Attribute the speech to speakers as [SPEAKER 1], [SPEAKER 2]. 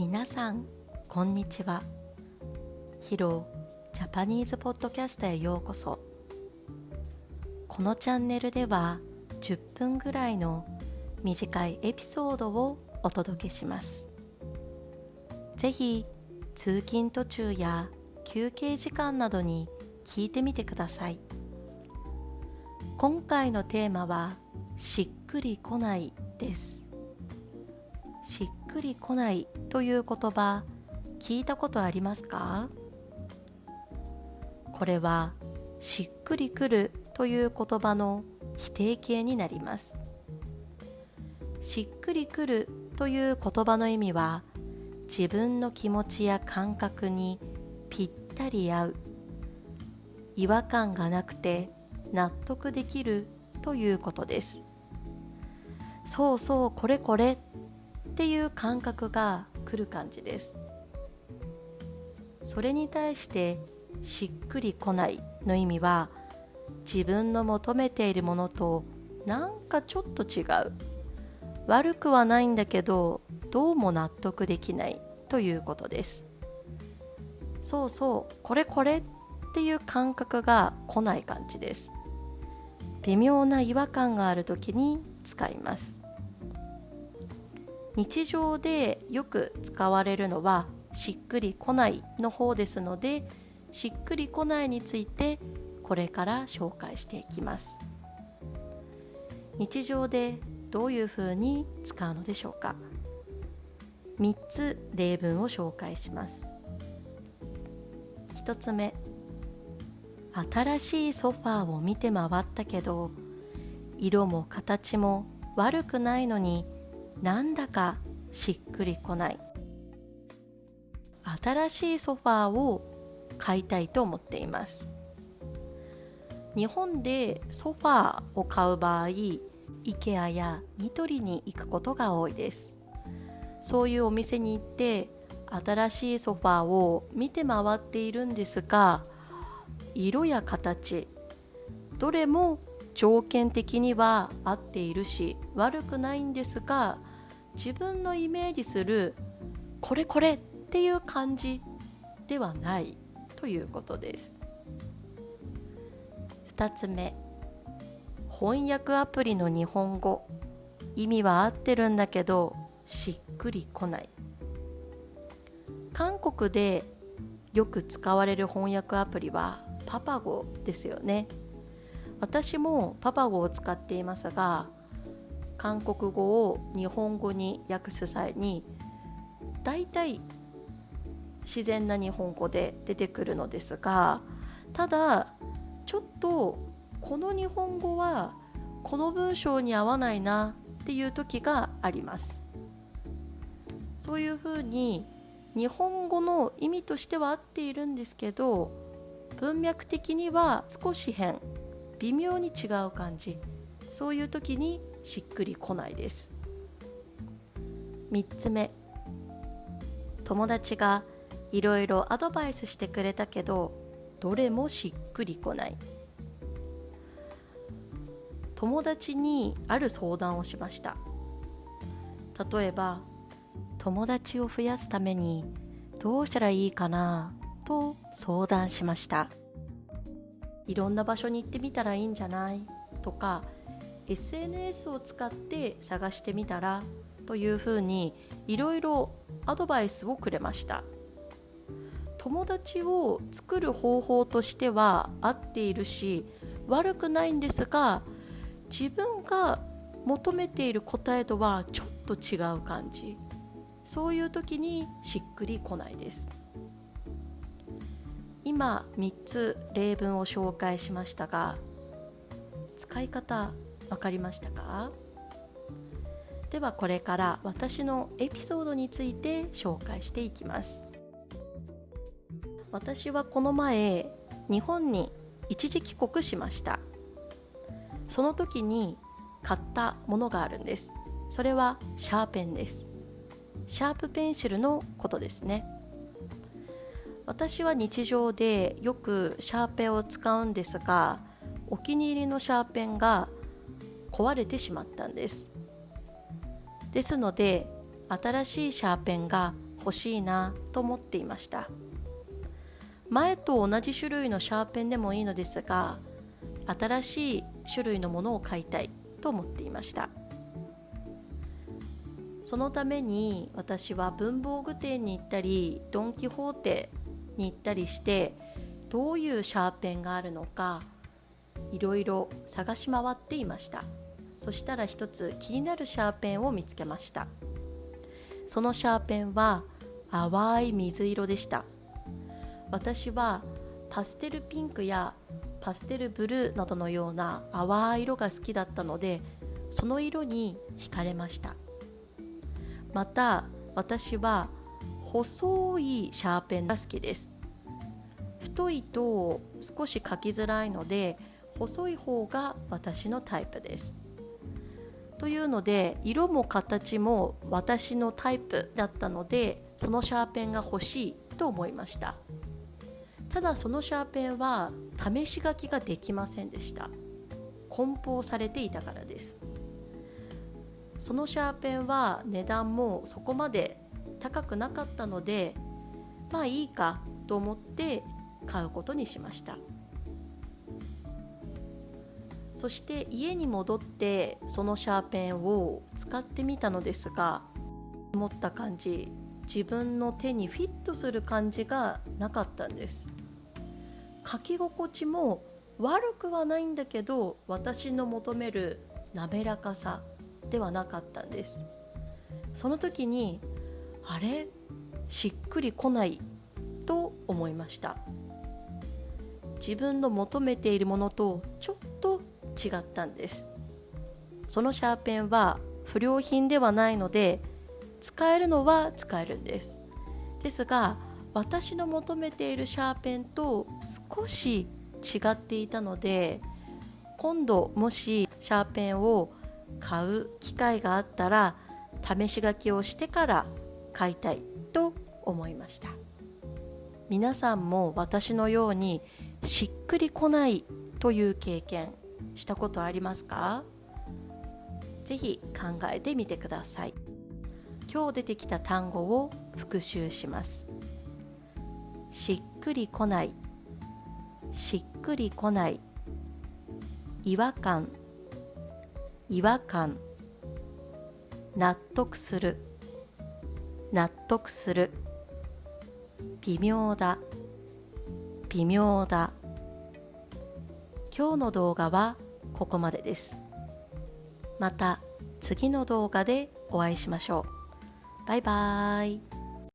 [SPEAKER 1] 皆さんこんにちは。ヒロジャパニーズポッドキャストへようこそ。このチャンネルでは10分ぐらいの短いエピソードをお届けします。ぜひ通勤途中や休憩時間などに聞いてみてください。今回のテーマはしっくりこないです。しっくりこないという言葉聞いたことありますか？これはしっくりくるという言葉の否定形になります。しっくりくるという言葉の意味は、自分の気持ちや感覚にぴったり合う、違和感がなくて納得できるということです。そうそう、これこれっていう感覚が来る感じです。それに対してしっくりこないの意味は、自分の求めているものとなんかちょっと違う、悪くはないんだけどどうも納得できないということです。そうそう、これこれっていう感覚が来ない感じです。微妙な違和感があるときに使います。日常でよく使われるのはしっくりこないの方ですので、しっくりこないについてこれから紹介していきます。日常でどういうふうに使うのでしょうか。3つ例文を紹介します。1つ目、新しいソファーを見て回ったけど、色も形も悪くないのになんだかしっくりこない。新しいソファーを買いたいと思っています。日本でソファーを買う場合、IKEA やニトリに行くことが多いです。そういうお店に行って新しいソファーを見て回っているんですが、色や形どれも条件的には合っているし悪くないんですが、自分のイメージするこれこれっていう感じではないということです。2つ目、翻訳アプリの日本語、意味は合ってるんだけどしっくりこない。韓国でよく使われる翻訳アプリはパパゴですよね。私もパパゴを使っていますが、韓国語を日本語に訳す際にだいたい自然な日本語で出てくるのですが、ただちょっとこの日本語はこの文章に合わないなっていう時があります。そういうふうに日本語の意味としては合っているんですけど、文脈的には少し変、微妙に違う感じ、そういう時にしっくりこないです。3つ目、友達がいろいろアドバイスしてくれたけどどれもしっくりこない。友達にある相談をしました。例えば、友達を増やすためにどうしたらいいかなと相談しました。いろんな場所に行ってみたらいいんじゃないとか、 SNS を使って探してみたらというふうにいろいろアドバイスをくれました。友達を作る方法としては合っているし悪くないんですが、自分が求めている答えとはちょっと違う感じ、そういう時にしっくりこないです。今3つ例文を紹介しましたが、使い方わかりましたか？ではこれから私のエピソードについて紹介していきます。私はこの前日本に一時帰国しました。その時に買ったものがあるんです。それはシャーペンです。シャープペンシルのことですね。私は日常でよくシャーペンを使うんですが、お気に入りのシャーペンが壊れてしまったんです。ですので新しいシャーペンが欲しいなと思っていました。前と同じ種類のシャーペンでもいいのですが、新しい種類のものを買いたいと思っていました。そのために私は文房具店に行ったり、ドン・キホーテに行ったりして、どういうシャーペンがあるのかいろいろ探し回っていました。そしたら一つ気になるシャーペンを見つけました。そのシャーペンは淡い水色でした。私はパステルピンクやパステルブルーなどのような淡い色が好きだったので、その色に惹かれました。また私は細いシャーペンが好きです。太いと少し書きづらいので、細い方が私のタイプです。というので、色も形も私のタイプだったので、そのシャーペンが欲しいと思いました。ただそのシャーペンは試し書きができませんでした。梱包されていたからです。そのシャーペンは値段もそこまで高くなかったので、まあいいかと思って買うことにしました。そして家に戻ってそのシャーペンを使ってみたのですが、思った感じ、自分の手にフィットする感じがなかったんです。書き心地も悪くはないんだけど、私の求める滑らかさではなかったんです。その時にあれ、しっくりこないと思いました。自分の求めているものとちょっと違ったんです。そのシャーペンは不良品ではないので、使えるのは使えるんです。ですが、私の求めているシャーペンと少し違っていたので、今度もしシャーペンを買う機会があったら、試し書きをしてから買いたいと思いました。皆さんも私のようにしっくりこないという経験したことありますか？ぜひ考えてみてください。今日出てきた単語を復習します。しっくりこない、しっくりこない。違和感、違和感。納得する、納得する。微妙だ、微妙だ。今日の動画はここまでです。また次の動画でお会いしましょう。バイバーイ。